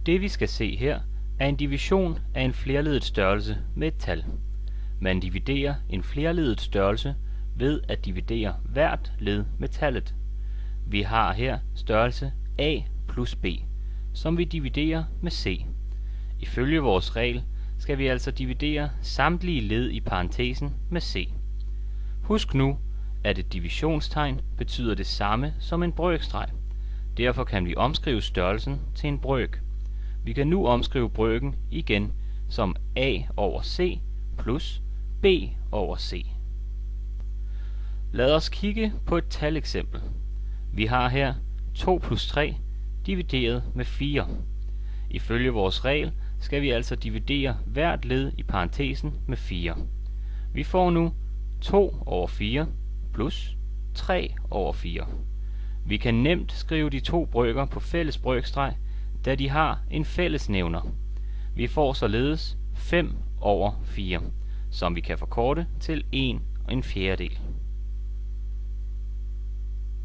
Det vi skal se her er en division af en flerledet størrelse med et tal. Man dividerer en flerledet størrelse ved at dividere hvert led med tallet. Vi har her størrelse a plus b, som vi dividerer med c. Ifølge vores regel skal vi altså dividere samtlige led i parentesen med c. Husk nu, at et divisionstegn betyder det samme som en brøkstreg. Derfor kan vi omskrive størrelsen til en brøk. Vi kan nu omskrive brøken igen som a over c plus b over c. Lad os kigge på et taleksempel. Vi har her 2 plus 3 divideret med 4. Ifølge vores regel skal vi altså dividere hvert led i parentesen med 4. Vi får nu 2 over 4 plus 3 over 4. Vi kan nemt skrive de to brøker på fælles brøkstreg, da de har en fællesnævner. Vi får således 5 over 4, som vi kan forkorte til 1/4.